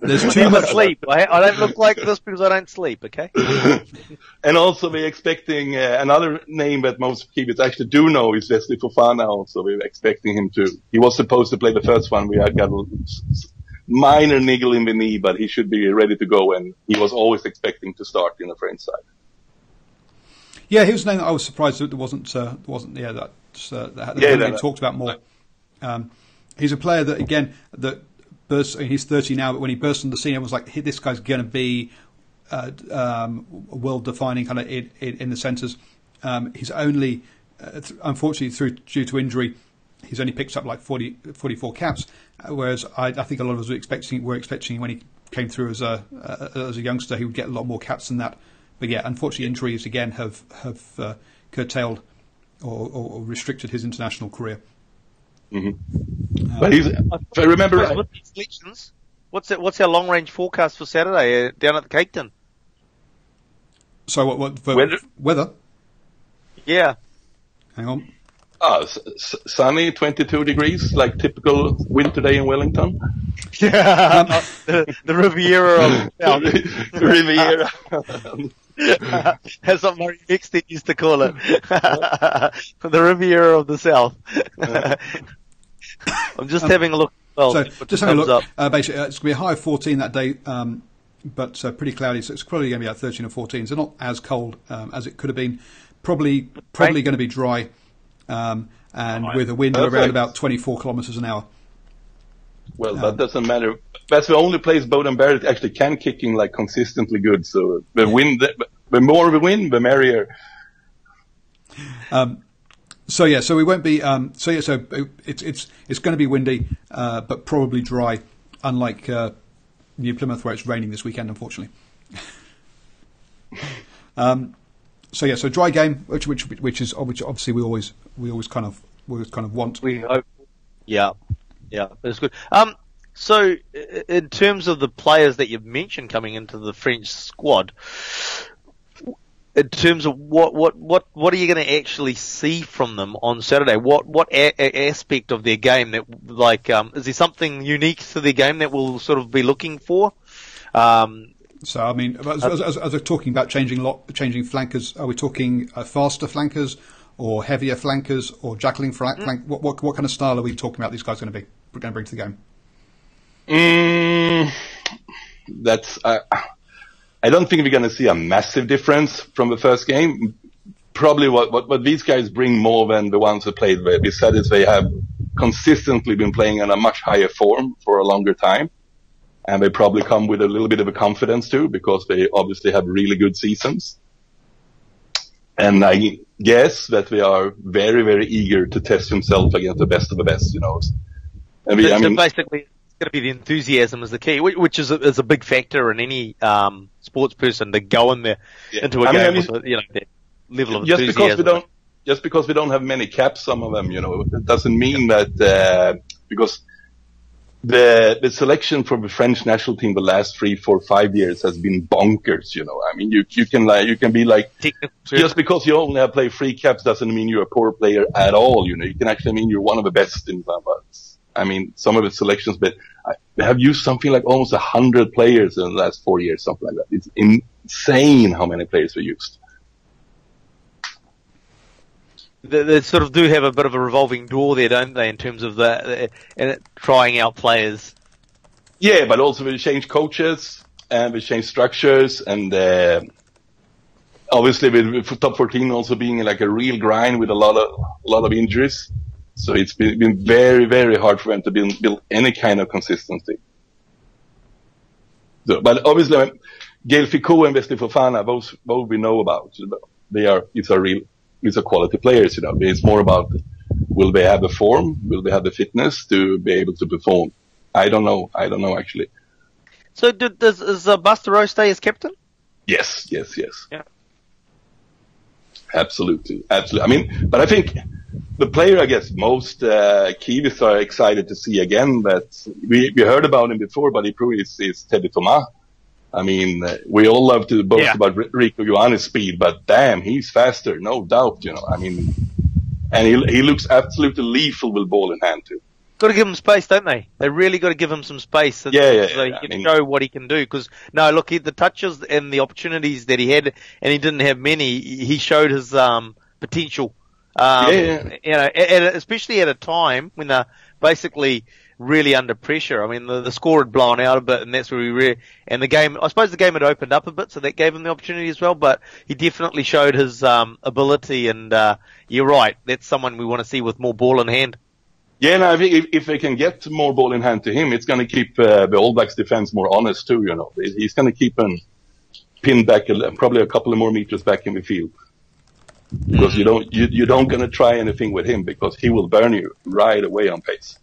There's too much sleep. I don't look like this because I don't sleep, okay? And also we're expecting another name that most Kiwis actually do know is Wesley Fofana also. We're expecting him to. He was supposed to play the first one. We had got a minor niggle in the knee, but he should be ready to go, and he was always expecting to start in the French side. Yeah, he was a name that I was surprised that there wasn't that hadn't been talked about more. He's a player that, again, that burst. He's 30 now, but when he burst on the scene, everyone's like, hey, "This guy's going to be world-defining kind of in the centres." He's only, unfortunately, due to injury, he's only picked up like 44 caps, whereas I think a lot of us were expecting when he came through as a youngster, he would get a lot more caps than that. But yeah, unfortunately, injuries again have curtailed or restricted his international career. Mm-hmm. But if I remember right, with these selections, what's our long range forecast for Saturday down at the Cape Town? So what for weather? Yeah. Hang on. Sunny, 22 degrees, like typical winter day in Wellington. Yeah, the Riviera of Riviera. That's what Murray Mixton used to call it. The Riviera of the South. I'm just having a look. Well, so just having a look. Basically, it's going to be a high of 14 that day, but pretty cloudy. So it's probably going to be at 13 or 14. So not as cold as it could have been. Probably going to be dry, and with a wind of around about 24 kilometres an hour. Well, that doesn't matter. That's the only place Bowden Barrett actually can kicking like consistently good. So the the more the wind, the merrier. So we won't be. It's going to be windy, but probably dry. Unlike New Plymouth, where it's raining this weekend, unfortunately. So dry game, which obviously we always kind of want. We hope. Yeah, that's good. So in terms of the players that you've mentioned coming into the French squad, in terms of what are you going to actually see from them on Saturday? What aspect of their game that is there something unique to their game that we'll sort of be looking for? So I mean, as we're talking about changing flankers, are we talking faster flankers or heavier flankers or juggling flank? What kind of style are we talking about? These guys going to bring to the game? That's. I don't think we're going to see a massive difference from the first game. Probably what these guys bring more than the ones who played with. We said is they have consistently been playing in a much higher form for a longer time. And they probably come with a little bit of a confidence too, because they obviously have really good seasons. And I guess that they are very, very eager to test themselves against the best of the best, you know. So basically, it's going to be the enthusiasm is the key, which is a big factor in any sports person to go in there into a game with that level of enthusiasm. Just because we don't have many caps, some of them, it doesn't mean that because the selection for the French national team the last 3, 4, 5 years has been bonkers, I mean, you can be like, just because you only have played 3 caps doesn't mean you're a poor player at all, You can actually mean you're one of the best in some. I mean, some of the selections, but they have used something like almost 100 players in the last 4 years, something like that. It's insane how many players we used. They sort of do have a bit of a revolving door there, don't they, in terms of trying out players? Yeah, but also we change coaches and we change structures, and obviously with top 14 also being like a real grind with a lot of injuries, so it's been very, very hard for them to build any kind of consistency. So, but obviously, Gail Ficou and Wesley Fofana, both we know about. These are quality players, It's more about, will they have the form? Will they have the fitness to be able to perform? I don't know actually. So is Buster stay as captain? Yes. Yeah. Absolutely. I mean, but I think the player, I guess, most Kiwis are excited to see again that we heard about him before, but he proved is Teddy Thomas. I mean, we all love to boast about Rico Ioane's speed, but damn, he's faster, no doubt, I mean, and he looks absolutely lethal with ball in hand too. Got to give him space, don't they? They really got to give him some space so he can show what he can do. Because the touches and the opportunities that he had, and he didn't have many. He showed his potential. Especially at a time when they're basically really under pressure. I mean, the score had blown out a bit, and that's where and the game, I suppose the game had opened up a bit, so that gave him the opportunity as well, but he definitely showed his ability, and you're right, that's someone we want to see with more ball in hand. Yeah, no, I think if they can get more ball in hand to him, it's going to keep the All Blacks defense more honest too. He's going to keep him pinned back probably a couple of more meters back in the field, because you don't going to try anything with him, because he will burn you right away on pace.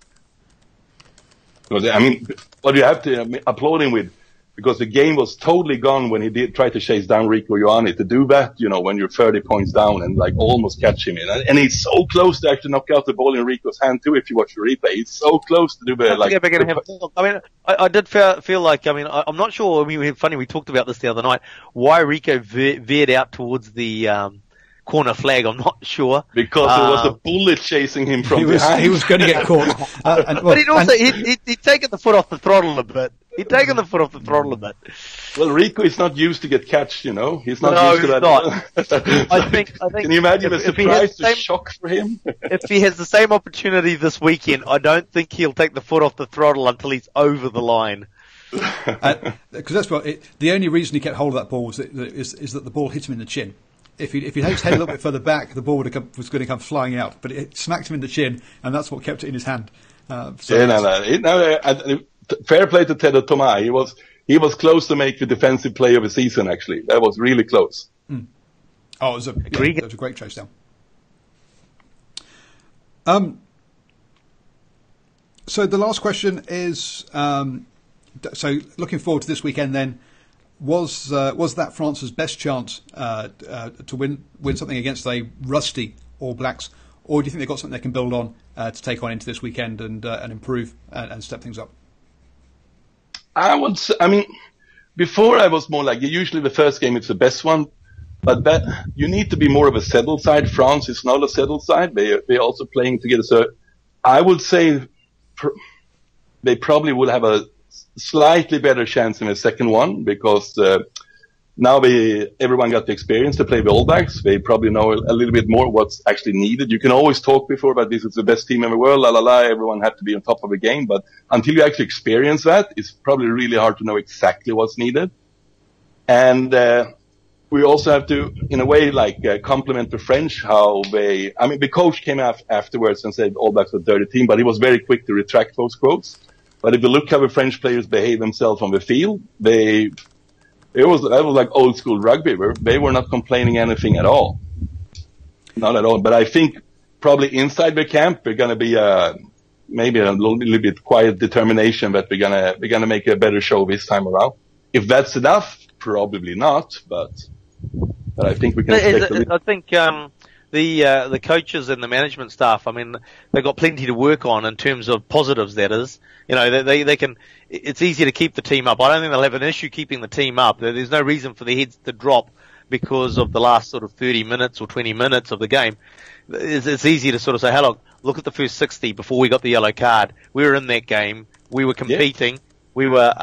Because I mean, what you have to applaud him with, because the game was totally gone when he did try to chase down Rico Ioane. To do that, when you're 30 points down and like almost catch him in, and he's so close to actually knock out the ball in Rico's hand too. If you watch the replay, he's so close to do the like. I mean, I did feel like, I mean, I'm not sure. I mean, funny, we talked about this the other night. Why Rico veered out towards the corner flag, I'm not sure. Because there was a bullet chasing him from behind. He was going to get caught. But he'd taken the foot off the throttle a bit. Well, Rico is not used to get catched, He's not used to that. Not. I think. Can you imagine the surprise, the shock for him? If he has the same opportunity this weekend, I don't think he'll take the foot off the throttle until he's over the line. Because that's what the only reason he kept hold of that ball is that the ball hit him in the chin. If he had his head a little bit further back, the ball was going to come flying out. But it smacked him in the chin, and that's what kept it in his hand. Fair play to Ted Thomas. He was close to make the defensive play of the season. Actually, that was really close. Mm. Oh, it was a great chase down. So the last question is: so looking forward to this weekend, then. Was that France's best chance to win something against a rusty All Blacks, or do you think they've got something they can build on to take on into this weekend and improve and step things up? I mean, before I was more like, usually the first game is the best one, but you need to be more of a settled side. France is not a settled side. They're also playing together. So I would say they probably will have a slightly better chance in the second one, because now everyone got the experience to play the All Blacks. They probably know a little bit more what's actually needed. You can always talk before about this is the best team in the world, everyone had to be on top of the game, but until you actually experience that, it's probably really hard to know exactly what's needed. And we also have to, in a way, compliment the French, the coach came afterwards and said All Blacks are a dirty team, but he was very quick to retract those quotes. But if you look how the French players behave themselves on the field, that was like old school rugby, where they were not complaining anything at all. Not at all. But I think probably inside the camp, they're going to be maybe a little bit quiet determination that we're going to make a better show this time around. If that's enough, probably not. But I think we can expect I think the coaches and the management staff, I mean, they've got plenty to work on in terms of positives, that is. They can, it's easy to keep the team up. I don't think they'll have an issue keeping the team up. There's no reason for the heads to drop because of the last sort of 30 minutes or 20 minutes of the game. It's easy to sort of say, hey, look at the first 60 before we got the yellow card. We were in that game. We were competing. Yeah. We were,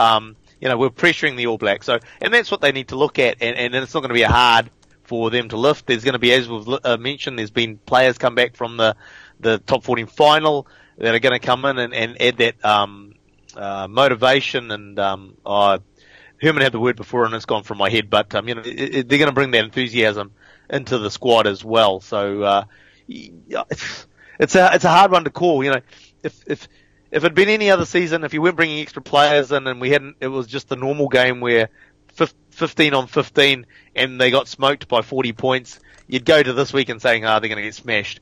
we're pressuring the All Blacks. So, and that's what they need to look at. And it's not going to be hard for them to lift. There's going to be, as we've mentioned, there's been players come back from the top 14 final that are going to come in and add that motivation. And Herman had the word before and it's gone from my head, but they're going to bring that enthusiasm into the squad as well. So it's a hard one to call. If it'd been any other season, if you weren't bringing extra players in and it was just the normal game where 15 on 15 and they got smoked by 40 points, you'd go to this week and saying, they're going to get smashed.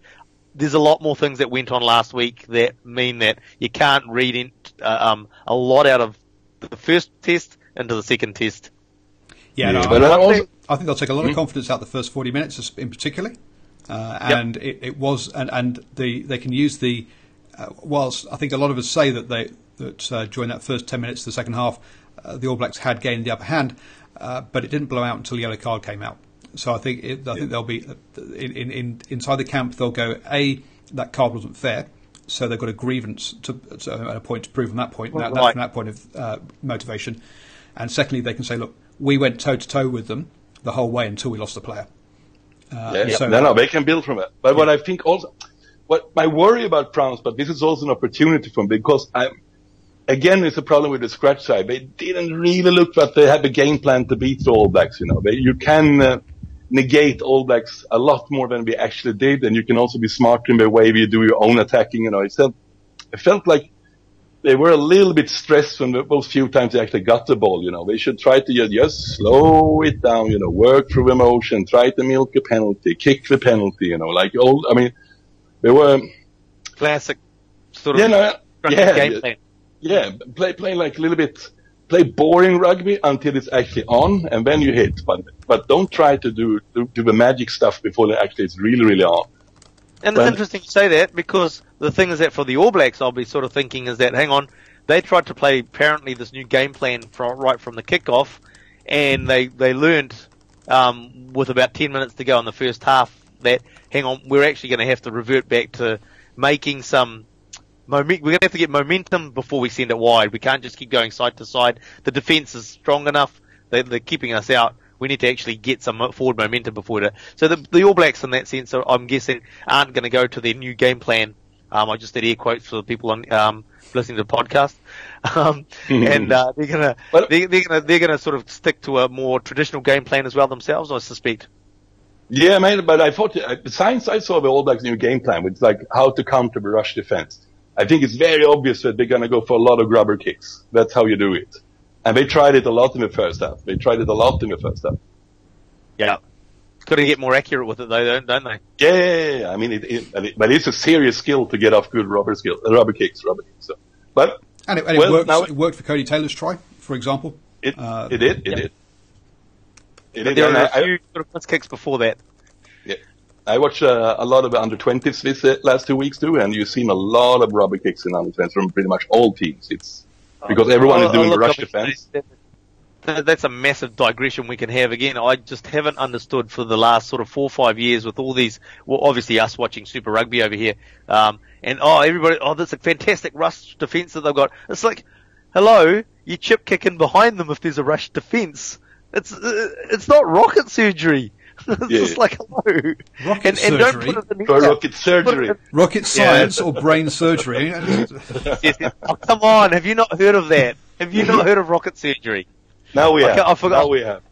There's a lot more things that went on last week that mean that you can't read a lot out of the first test into the second test. Yeah, no, I think they'll take a lot of confidence out the first 40 minutes in particular. And it was, and they can use the, whilst I think a lot of us say that during that first 10 minutes of the second half, the All Blacks had gained the upper hand, but it didn't blow out until the yellow card came out. So I think they'll be inside the camp. They'll go, that card wasn't fair, so they've got a grievance at a point to prove on that point. That's from that point of motivation. And secondly, they can say, look, we went toe to toe with them the whole way until we lost the player. No, they can build from it. But what I think also, what my worry about France, but this is also an opportunity for them, because again, it's a problem with the scratch side. They didn't really look like they had a game plan to beat the All Blacks. You can negate All Blacks a lot more than we actually did, and you can also be smarter in the way you do your own attacking. it felt like they were a little bit stressed when those few times they actually got the ball. They should try to just slow it down. Work through emotion, try to milk a penalty, kick the penalty. They were classic sort of game plan. Yeah, play like a little bit. Play boring rugby until it's actually on, and then you hit. But don't try to do the magic stuff before it's really, really on. And it's interesting you say that, because the thing is that for the All Blacks, I'll be sort of thinking is that, hang on, they tried to play apparently this new game plan right from the kickoff, and they learned with about 10 minutes to go in the first half that, hang on, we're actually going to have to revert back to making some we're going to have to get momentum before we send it wide. We can't just keep going side to side. The defence is strong enough. They're keeping us out. We need to actually get some forward momentum before it. So the All Blacks, in that sense, I'm guessing, aren't going to go to their new game plan. I just did air quotes for the people on listening to the podcast, and they're gonna sort of stick to a more traditional game plan as well themselves, I suspect. Yeah, man. But I thought the signs I saw the All Blacks' new game plan, which is like how to counter the rush defense. I think it's very obvious that they're going to go for a lot of grubber kicks. That's how you do it. And they tried it a lot in the first half. Yeah. Got to get more accurate with it, though, don't they? Yeah. I mean, but it's a serious skill to get off good rubber kicks. So. But it worked for Cody Taylor's try, for example. It did. There were a few sort of kicks before that. Yeah. I watched a lot of under-20s this last 2 weeks too, and you've seen a lot of rubber kicks in under-20s from pretty much all teams. It's because everyone is doing the rush defense. That's a massive digression we can have. Again, I just haven't understood for the last sort of 4 or 5 years with all these, well, obviously us watching Super Rugby over here, and everybody, that's a fantastic rush defence that they've got. It's like, hello, you chip kicking behind them if there's a rush defence. It's not rocket surgery. It's just like, hello. Rocket surgery? And don't put it in rocket surgery. Rocket science or brain surgery? Oh, come on, have you not heard of that? Have you not heard of rocket surgery? Now we have. I forgot. Now we have.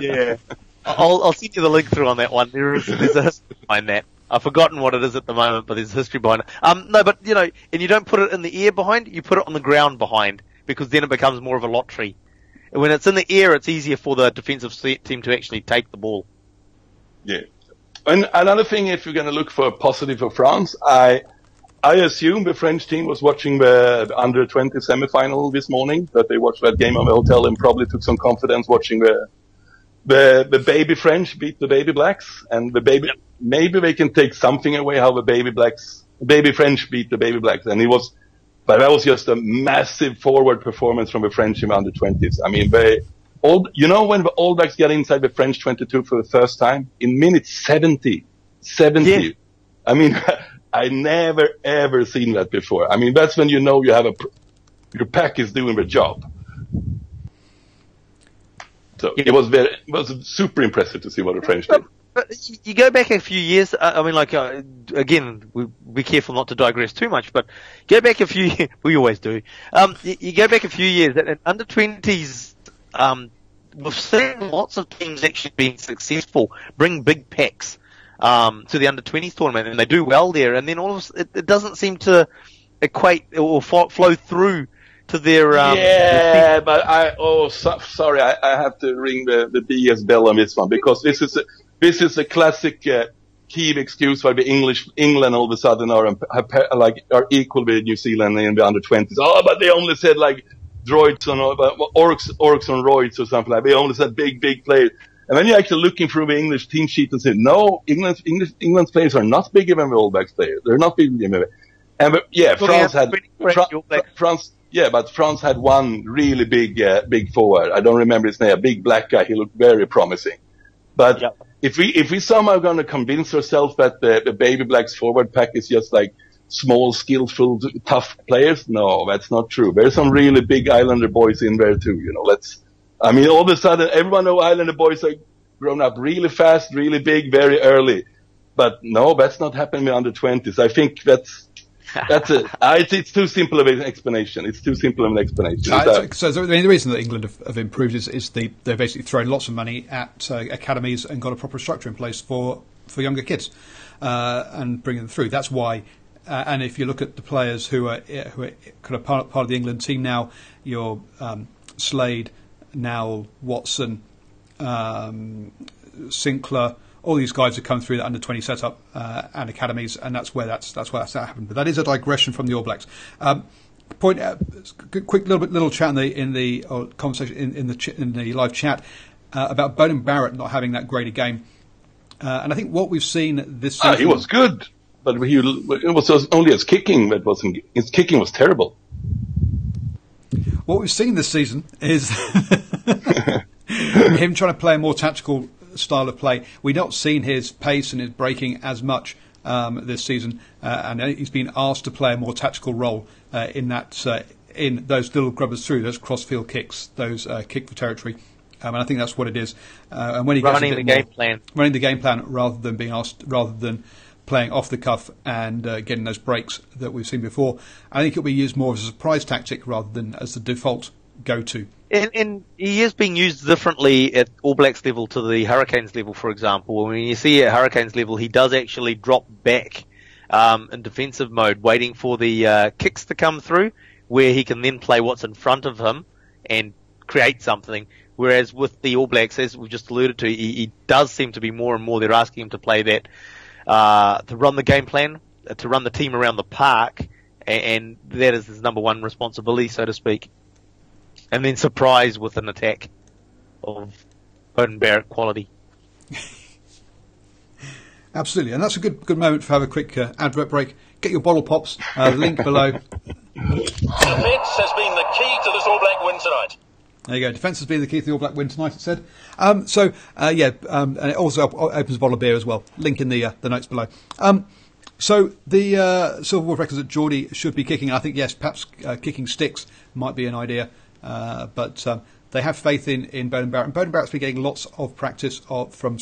Yeah. I'll send you the link through on that one. There's a history behind that. I've forgotten what it is at the moment, but there's a history behind it. No, but, and you don't put it in the air behind, you put it on the ground behind, because then it becomes more of a lottery. And when it's in the air, it's easier for the defensive team to actually take the ball. Yeah. And another thing, if you're going to look for a positive for France, I assume the French team was watching the under-20 semi-final this morning, that they watched that game on the hotel and probably took some confidence watching the baby French beat the baby Blacks, and maybe they can take something away how the baby French beat the baby Blacks, but that was just a massive forward performance from the French in the under-20s. I mean, when the All Blacks got inside the French 22 for the first time in minute 70. Yeah. I mean, I never ever seen that before. I mean, that's when you know you have your pack is doing the job. So it was super impressive to see what the French did. But you go back a few years. Again, we be careful not to digress too much. But go back a few years. We always do. You go back a few years, and under 20s, we've seen lots of teams actually being successful, bring big packs to the under 20s tournament, and they do well there. And then it doesn't seem to equate or flow through to their. Sorry, I have to ring the BS bell on this one, because this is a classic key excuse why the England all of a sudden are equal with New Zealand in the under 20s. Oh, but they only said like droids on orcs on roids or something like that. They only said big players. And then you're actually looking through the English team sheet and say, no, England's players are not bigger than the All Blacks players. They're not bigger than them. And but France had one really big forward. I don't remember his name. A big black guy. He looked very promising. But if we somehow going to convince ourselves that the baby Blacks forward pack is just like small, skillful, tough players, no, that's not true. There's some really big Islander boys in there too. All of a sudden, everyone knows Islander boys are grown up really fast, really big, very early. But no, that's not happening with under 20s. I think that's it. It's too simple of an explanation. So the reason that England have improved is they've basically thrown lots of money at academies and got a proper structure in place for younger kids and bringing them through. That's why and if you look at the players who are kind of part of the England team now, your Slade, Nowell, Watson, Sinclair, all these guys have come through the under-20 setup and academies, and that's where that's happened. But that is a digression from the All Blacks. Quick little chat in the conversation in the live chat about Bowden Barrett not having that great a game, and I think what we've seen this season, he was good, but it was only his kicking that wasn't. His kicking was terrible. What we've seen this season is him trying to play a more tactical style of play. We've not seen his pace and his breaking as much this season, and he's been asked to play a more tactical role in those little grubbers through, those cross-field kicks, those kick for territory. And I think that's what it is. And when he gets running the game plan rather than playing off the cuff and getting those breaks that we've seen before, I think it'll be used more as a surprise tactic rather than as the default go-to. And he is being used differently at All Blacks level to the Hurricanes level, for example. When you see at Hurricanes level, he does actually drop back in defensive mode, waiting for the kicks to come through, where he can then play what's in front of him and create something. Whereas with the All Blacks, as we've just alluded to, he does seem to be more and more, they're asking him to play that, to run the game plan, to run the team around the park, and that is his number one responsibility, so to speak. And then surprise with an attack of Bowden Barrett quality. Absolutely, and that's a good moment to have a quick advert break. Get your bottle pops, link below. Defence has been the key to this All Black win tonight. There you go. Defence has been the key to the All Black win tonight, it said. And it also opens a bottle of beer as well. Link in the notes below. So the Silver World records that Geordie should be kicking. I think, yes, perhaps kicking sticks might be an idea. But they have faith in Bowden Barrett. And Bowden Barrett's been getting lots of practice from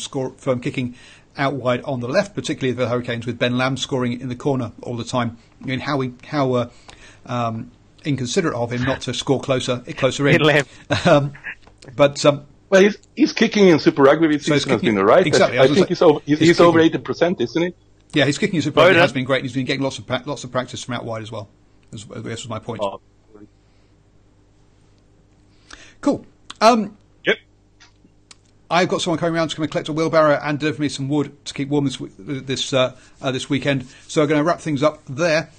kicking out wide on the left, particularly the Hurricanes, with Ben Lamb scoring in the corner all the time. I mean, how inconsiderate of him not to score closer in. Well, he's kicking in Super Rugby this season has been right. Exactly. I think he's over 80%, isn't he? Yeah, he's kicking in Super Rugby has been great. He's been getting lots of practice from out wide as well. This was my point. Oh. Cool. Yep. I've got someone coming around to come and collect a wheelbarrow and deliver me some wood to keep warm this weekend. So I'm going to wrap things up there.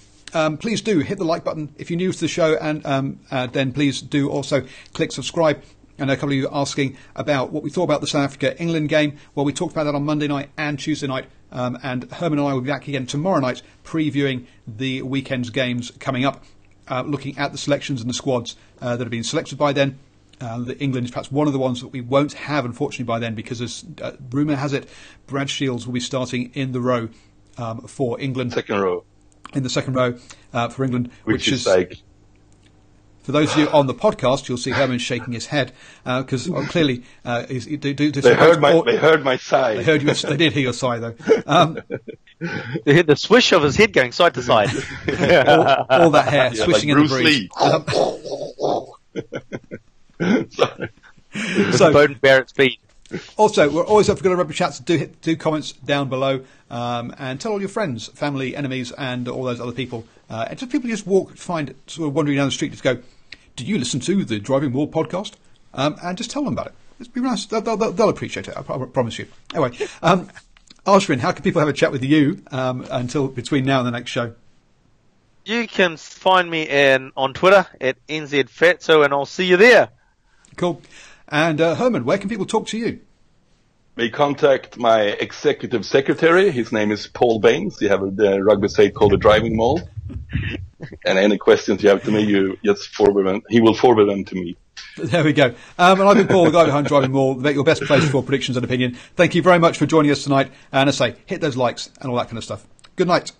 Please do hit the like button if you're new to the show, and then please do also click subscribe. And a couple of you asking about what we thought about the South Africa-England game. Well, we talked about that on Monday night and Tuesday night, and Herman and I will be back again tomorrow night previewing the weekend's games coming up, looking at the selections and the squads that have been selected by then. England is perhaps one of the ones that we won't have, unfortunately, by then, because as rumour has it, Brad Shields will be starting in the row for England. Second row. In the second row for England, which is like... For those of you on the podcast, you'll see Herman shaking his head because clearly they heard my sigh. They did hear your sigh, though. They heard the swish of his head going side to side. all that hair swishing like in Bruce the breeze. So Bowden Barrett's feet. Also, we're always up for good rugby chats. Do comments down below and tell all your friends, family, enemies, and all those other people. And just people you just find sort of wandering down the street, just go, "Do you listen to the DrivingMaul podcast?" And just tell them about it. It's be nice. They'll appreciate it. I promise you. Anyway, Ashwin, how can people have a chat with you until between now and the next show? You can find me on Twitter at NZFatso, and I'll see you there. Cool. And Herman, where can people talk to you? May contact my executive secretary. His name is Paul Baines. You have a rugby site called the DrivingMaul. And any questions you have to me, you just forward them. He will forward them to me. There we go. And I've been Paul, the guy behind DrivingMaul, your best place for predictions and opinion. Thank you very much for joining us tonight. And I say, hit those likes and all that kind of stuff. Good night.